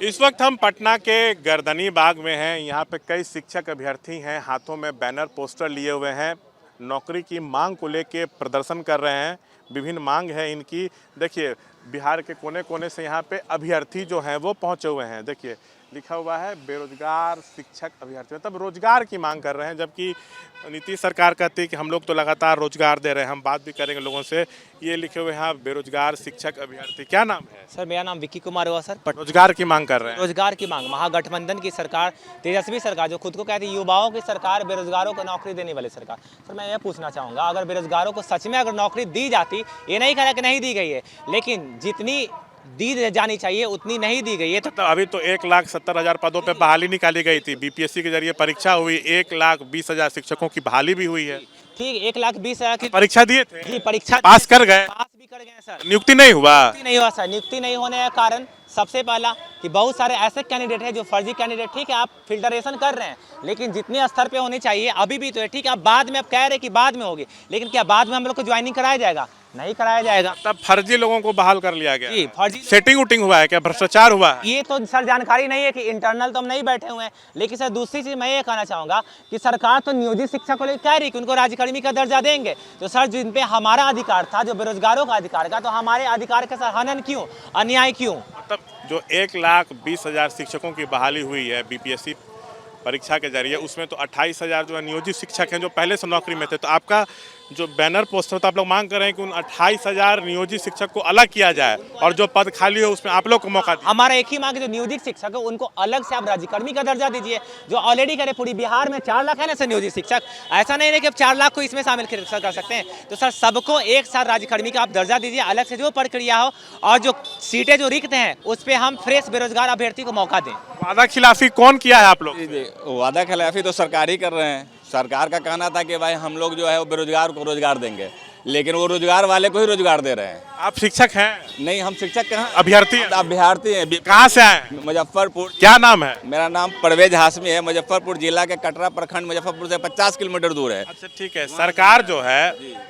इस वक्त हम पटना के गर्दनी बाग में हैं। यहाँ पे कई शिक्षक अभ्यर्थी हैं, हाथों में बैनर पोस्टर लिए हुए हैं, नौकरी की मांग को लेके प्रदर्शन कर रहे हैं। विभिन्न मांग है इनकी। देखिए बिहार के कोने कोने से यहाँ पे अभ्यर्थी जो हैं वो पहुँचे हुए हैं। देखिए लिखा हुआ है बेरोजगार शिक्षक अभ्यर्थी, मतलब रोजगार की मांग कर रहे हैं। जबकि नीतीश सरकार कहती है कि हम लोग तो लगातार रोजगार दे रहे हैं, हम बात भी करेंगे लोगों से। ये लिखे हुए हैं बेरोजगार शिक्षक अभ्यर्थी। क्या नाम है सर? मेरा नाम विक्की कुमार हुआ सर। रोजगार की मांग कर रहे हैं। रोजगार की मांग, महागठबंधन की सरकार, तेजस्वी सरकार जो खुद को कहती है युवाओं की सरकार, बेरोजगारों को नौकरी देने वाली सरकार। सर मैं ये पूछना चाहूँगा, अगर बेरोजगारों को सच में अगर नौकरी दी जाती, ये नहीं कह रहा कि नहीं दी गई है, लेकिन जितनी दी जानी चाहिए उतनी नहीं दी गई है। तो अभी तो 1,70,000 पदों पे बहाली निकाली गई थी। बीपीएससी के जरिए परीक्षा हुई, 1,20,000 शिक्षकों की बहाली भी हुई है। ठीक, 1,20,000 की परीक्षा दिए थे जी, परीक्षा पास कर गए, पास भी कर गए सर। नियुक्ति नहीं हुआ। नियुक्ति नहीं हुआ सर। नियुक्ति नहीं होने का कारण सबसे पहला कि बहुत सारे ऐसे कैंडिडेट हैं जो फर्जी कैंडिडेट। ठीक है, आप फिल्टरेशन कर रहे हैं, लेकिन जितने स्तर पे होनी चाहिए अभी भी तो है। ठीक है, आप बाद में आप कह रहे हैं कि बाद में होगी, लेकिन क्या बाद में हम लोग को ज्वाइनिंग कराया जाएगा? नहीं कराया जाएगा। तब फर्जी लोगों को बहाल कर लिया गया। जी, फर्जी सेटिंग उटिंग हुआ है क्या? भ्रष्टाचार हुआ है? ये तो सर जानकारी नहीं है कि इंटरनल तो हम नहीं बैठे हुए हैं। लेकिन सर दूसरी चीज मैं ये कहना चाहूंगा कि सरकार तो नियोजित शिक्षक को लेकर कह रही कि उनको राज्यकर्मी का दर्जा देंगे। तो सर जिन पे हमारा अधिकार था, जो बेरोजगारों का अधिकार था, तो हमारे अधिकार का सर हनन क्यों, अन्याय क्यों? मतलब जो 1,20,000 शिक्षकों की बहाली हुई है बीपीएससी परीक्षा के जरिए, उसमें तो 28,000 जो है नियोजित शिक्षक हैं जो पहले से नौकरी में थे। तो आपका जो बैनर पोस्टर तो आप लोग मांग कर रहे हैं कि उन 28,000 नियोजित शिक्षक को अलग किया जाए और जो पद खाली हो उसमें आप लोग को मौका दिया। हमारा एक ही मांग है, जो नियोजित शिक्षक है उनको अलग से आप राज्यकर्मी का दर्जा दीजिए, जो ऑलरेडी करे। पूरी बिहार में 4 लाख है ना सर नियोजित शिक्षक। ऐसा नहीं है कि आप 4 लाख को इसमें शामिल कर सकते हैं। तो सर सबको एक साथ राज्यकर्मी का आप दर्जा दीजिए, अलग से जो प्रक्रिया हो, और जो सीटें जो रिक्त हैं उस पर हम फ्रेश बेरोजगार अभ्यर्थी को मौका दें। वादा खिलाफी कौन किया है आप लोग? जी, वादा खिलाफी तो सरकार ही कर रहे हैं। सरकार का कहना था कि भाई हम लोग जो है वो बेरोजगार को रोजगार देंगे, लेकिन वो रोजगार वाले को ही रोजगार दे रहे हैं। आप शिक्षक हैं? नहीं, हम शिक्षक कहाँ, अभ्यर्थी हैं? अभ्यर्थी हैं। कहाँ से आए? मुजफ्फरपुर। क्या नाम है? मेरा नाम परवेज हाशमी है। मुजफ्फरपुर जिला के कटरा प्रखंड मुजफ्फरपुर से 50 किलोमीटर दूर है। अच्छा ठीक है। सरकार जो है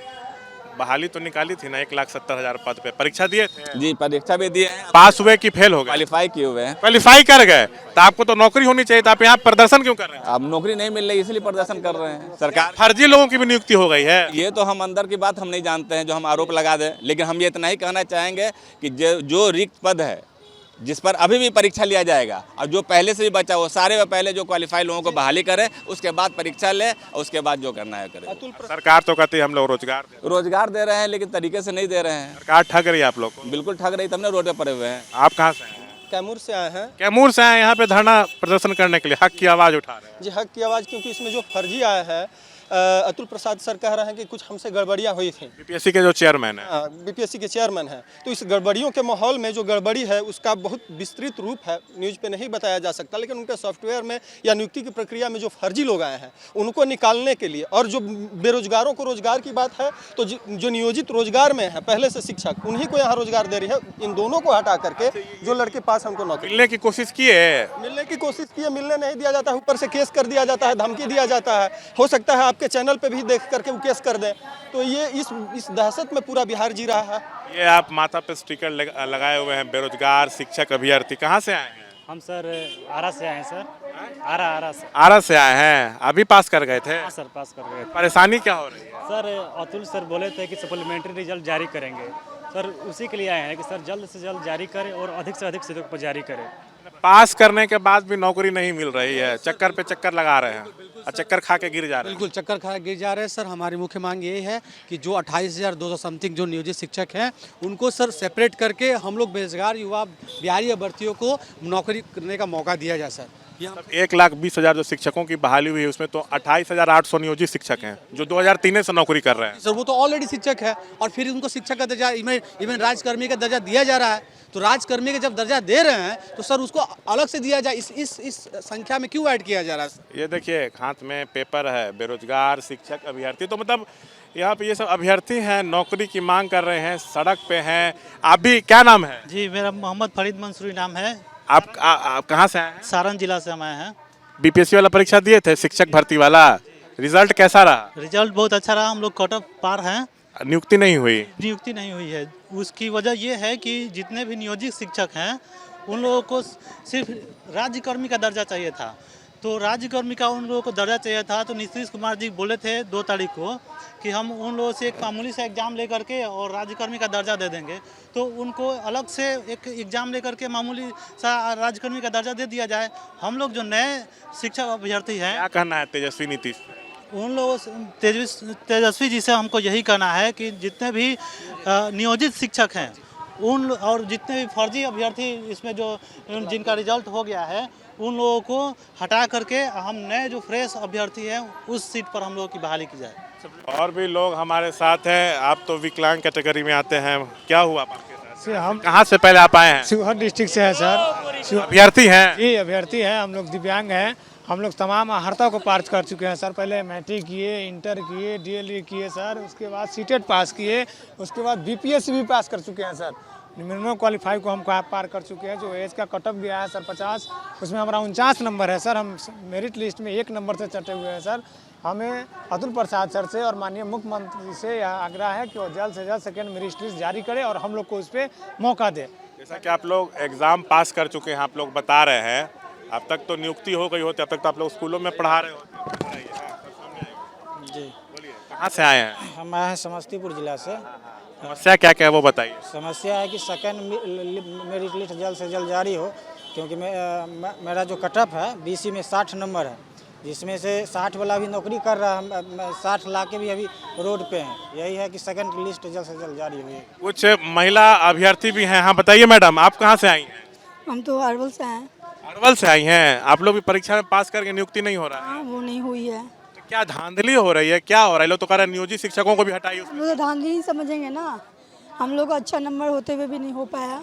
बहाली तो निकाली थी ना 1,70,000 पद पे, परीक्षा दिए थे? जी, परीक्षा भी दिए हैं। पास हुए कि फेल हो गए? क्वालिफाई किए हुए हैं। क्वालिफाई कर गए तो आपको तो नौकरी होनी चाहिए। तो आप यहाँ प्रदर्शन क्यों कर रहे हैं? अब नौकरी नहीं मिल रही इसलिए प्रदर्शन कर रहे हैं। सरकार फर्जी लोगों की भी नियुक्ति हो गई है। ये तो हम अंदर की बात हम नहीं जानते हैं जो हम आरोप लगा दें, लेकिन हम ये इतना ही कहना चाहेंगे कि जो रिक्त पद है जिस पर अभी भी परीक्षा लिया जाएगा, और जो पहले से भी बचा वो सारे पहले जो क्वालिफाई लोगों को बहाली करे, उसके बाद परीक्षा ले और उसके बाद जो करना है करे। सरकार तो कहती है हम लोग रोजगार दे रहे हैं, लेकिन तरीके से नहीं दे रहे हैं। सरकार ठग रही है आप लोग को। बिल्कुल ठग रही, तब ना रोड पे पड़े हुए हैं। आप कहाँ से हैं? कैमूर से आए हैं। कैमूर से आए यहाँ पे धरना प्रदर्शन करने के लिए, हक की आवाज़ उठा रहे हैं। जी, हक की आवाज़, क्योंकि इसमें जो फर्जी आया है, अतुल प्रसाद सर कह रहे हैं कि कुछ हमसे गड़बड़ियाँ हुई थी। बीपीएससी के जो चेयरमैन है, बीपीएससी के चेयरमैन हैं। तो इस गड़बड़ियों के माहौल में जो गड़बड़ी है उसका बहुत विस्तृत रूप है, न्यूज़ पे नहीं बताया जा सकता, लेकिन उनके सॉफ्टवेयर में या नियुक्ति की प्रक्रिया में जो फर्जी लोग आए हैं उनको निकालने के लिए, और जो बेरोजगारों को रोजगार की बात है, तो जो नियोजित रोजगार में है पहले से शिक्षक, उन्हीं को यहाँ रोजगार दे रही है। इन दोनों को हटा करके जो लड़के पास हमको नौकरी मिलने की कोशिश की है, मिलने नहीं दिया जाता है, ऊपर से केस कर दिया जाता है, धमकी दिया जाता है। हो सकता है आपके चैनल पे भी देख करके वो केस कर दें। तो ये इस दहशत में पूरा बिहार जी रहा है। ये आप माथा पे स्टिकर लगाए हुए हैं बेरोजगार शिक्षक अभ्यर्थी। कहाँ से आए हैं? हम सर आरा से आए हैं सर। आरा से आए हैं। अभी पास कर गए थे? हाँ सर, पास कर गए। परेशानी क्या हो रही है? सर अतुल सर बोले थे कि सप्लीमेंट्री रिजल्ट जारी करेंगे सर, उसी के लिए आए हैं कि सर जल्द से जल्द जारी करें और अधिक से अधिक सीटों पर जारी करें। पास करने के बाद भी नौकरी नहीं मिल रही है, चक्कर पे चक्कर लगा रहे हैं और चक्कर खा के गिर जा रहे हैं। बिल्कुल चक्कर खा के गिर जा रहे हैं सर। हमारी मुख्य मांग यही है कि जो 28,200 समथिंग जो नियोजित शिक्षक हैं उनको सर सेपरेट करके हम लोग बेरोजगार युवा बिहारी अभ्यर्थियों को नौकरी करने का मौका दिया जाए सर। 1,20,000 जो शिक्षकों की बहाली हुई है उसमें तो 28,800 नियोजित शिक्षक हैं जो 2003 से नौकरी कर रहे हैं। सर वो तो ऑलरेडी शिक्षक है और फिर उनको शिक्षक का दर्जा, इवन राजकर्मी का दर्जा दिया जा रहा है। तो राजकर्मी का जब दर्जा दे रहे हैं तो सर उसको अलग से दिया जाए। इस संख्या में क्यों ऐड किया जा रहा है? ये देखिए हाथ में पेपर है, बेरोजगार शिक्षक अभ्यर्थी। तो मतलब यहाँ पे ये सब अभ्यर्थी हैं, नौकरी की मांग कर रहे हैं, सड़क पे हैं। आप भी, क्या नाम है? जी, मेरा मोहम्मद फरीद मंसूरी नाम है। आप कहाँ से आए हैं? सारण जिला से हम आए हैं। बीपीएससी वाला परीक्षा दिए थे, शिक्षक भर्ती वाला, रिजल्ट कैसा रहा? रिजल्ट बहुत अच्छा रहा, हम लोग कट ऑफ पार हैं। नियुक्ति नहीं हुई? नियुक्ति नहीं हुई है। उसकी वजह ये है कि जितने भी नियोजित शिक्षक हैं उन लोगों को सिर्फ राज्यकर्मी का दर्जा चाहिए था। तो राज्यकर्मी का उन लोगों को दर्जा चाहिए था, तो नीतीश कुमार जी बोले थे 2 तारीख को कि हम उन लोगों से एक मामूली सा एग्ज़ाम लेकर के और राज्यकर्मी का दर्जा दे देंगे। तो उनको अलग से एक एग्ज़ाम लेकर के मामूली सा राज्यकर्मी का दर्जा दे दिया जाए। हम लोग जो नए शिक्षक अभ्यर्थी हैं, क्या कहना है तेजस्वी नीतीश? उन लोगों तेजस्वी जी से हमको यही कहना है कि जितने भी नियोजित शिक्षक हैं उन और जितने भी फर्जी अभ्यर्थी इसमें जो जिनका रिजल्ट हो गया है, उन लोगों को हटा करके हम नए जो फ्रेश अभ्यर्थी हैं उस सीट पर हम लोगों की बहाली की जाए। और भी लोग हमारे साथ हैं। आप तो विकलांग कैटेगरी में आते हैं, क्या हुआ आपके साथ? से हम कहाँ से पहले आप आए हैं? शिवहर डिस्ट्रिक्ट से है सर। अभ्यर्थी हैं? जी अभ्यर्थी है, हम लोग दिव्यांग हैं। हम लोग तमाम अहर्ता को पार कर चुके हैं सर। पहले मैट्रिक किए, इंटर किए, डीएलएड किए सर, उसके बाद सीटेट पास किए, उसके बाद बीपीएससी भी पास कर चुके हैं सर। मिनिमम क्वालिफाई को हम पार कर चुके हैं। जो एज का कटअप गया है सर 50, उसमें हमारा 49 नंबर है सर। हम मेरिट लिस्ट में 1 नंबर से चटे हुए हैं सर। हमें अतुल प्रसाद सर से और माननीय मुख्यमंत्री से यह आग्रह है कि वो जल्द से जल्द सेकेंड मेरिट लिस्ट जारी करे और हम लोग को उस पर मौका दे। जैसा कि आप लोग एग्ज़ाम पास कर चुके हैं, आप लोग बता रहे हैं, अब तक तो नियुक्ति हो गई होती, अब तक तो आप लोग स्कूलों में पढ़ा रहे होते। जी, बोलिए, कहाँ से आए हैं? हम आए हैं समस्तीपुर जिला से। समस्या क्या क्या है वो बताइए। समस्या है कि सेकंड मेरिट लिस्ट जल्द से जल्द जारी हो, क्योंकि मेरा जो कटअप है बीसी में 60 नंबर है, जिसमें से 60 वाला भी नौकरी कर रहा है, 60 ला के भी अभी रोड पे हैं। यही है कि सेकंड लिस्ट जल्द से जल्द जारी हुई। कुछ महिला अभ्यर्थी भी हैं। हाँ बताइए मैडम, आप कहाँ से आई हैं? हम तो अरवल से हैं। अरवल से आई हैं। आप लोग भी परीक्षा में पास करके नियुक्ति नहीं हो रहा है? हाँ, वो नहीं हुई है। तो क्या धांधली हो रही है, क्या हो रहा है? लोग तो कह रहे हैं नियोजित शिक्षकों को भी हटाइए। हम लोग तो धांधली ही समझेंगे ना। हम लोग को अच्छा नंबर होते हुए भी नहीं हो पाया।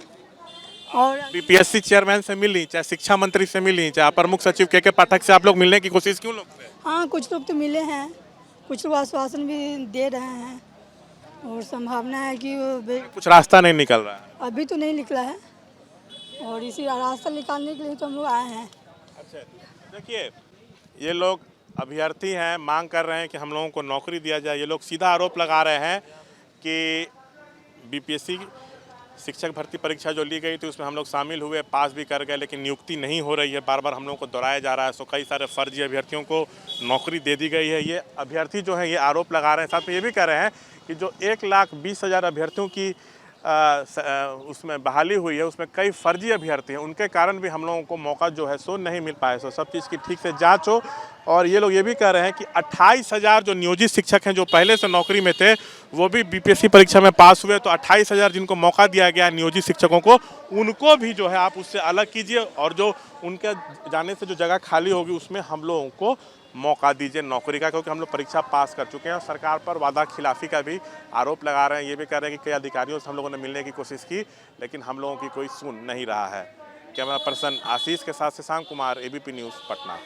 और बीपीएससी चेयरमैन से मिली, चाहे शिक्षा मंत्री से मिली, चाहे अपर मुख्य सचिव के पाठक से आप लोग मिलने की कोशिश क्यों लोग से? हाँ, कुछ लोग तो मिले हैं, कुछ लोग आश्वासन भी दे रहे हैं और संभावना है कि कुछ रास्ता नहीं निकल रहा है। अभी तो नहीं निकला है और इसी रास्ता निकालने के लिए तो हम लोग आए हैं। अच्छा, देखिए ये लोग अभ्यर्थी हैं, मांग कर रहे हैं कि हम लोगों को नौकरी दिया जाए। ये लोग सीधा आरोप लगा रहे हैं कि बीपीएससी शिक्षक भर्ती परीक्षा जो ली गई थी उसमें हम लोग शामिल हुए, पास भी कर गए, लेकिन नियुक्ति नहीं हो रही है। बार बार हम लोगों को दोहराया जा रहा है। सो कई सारे फर्जी अभ्यर्थियों को नौकरी दे दी गई है। ये अभ्यर्थी जो है ये आरोप लगा रहे हैं। साथ में ये भी कह रहे हैं कि जो 1,20,000 अभ्यर्थियों की उसमें बहाली हुई है, उसमें कई फर्जी अभ्यर्थी हैं, उनके कारण भी हम लोगों को मौका जो है सो नहीं मिल पाया। सो सब चीज़ की ठीक से जांच हो। और ये लोग ये भी कह रहे हैं कि 28,000 जो नियोजित शिक्षक हैं जो पहले से नौकरी में थे वो भी बीपीएससी परीक्षा में पास हुए, तो 28,000 जिनको मौका दिया गया नियोजित शिक्षकों को, उनको भी जो है आप उससे अलग कीजिए और जो उनके जाने से जो जगह खाली होगी उसमें हम लोगों को मौका दीजिए नौकरी का, क्योंकि हम लोग परीक्षा पास कर चुके हैं। और सरकार पर वादा खिलाफी का भी आरोप लगा रहे हैं। ये भी कह रहे हैं कि कई अधिकारियों से हम लोगों ने मिलने की कोशिश की, लेकिन हम लोगों की कोई सुन नहीं रहा है। कैमरा पर्सन आशीष के साथ शशांक कुमार, एबीपी न्यूज़, पटना।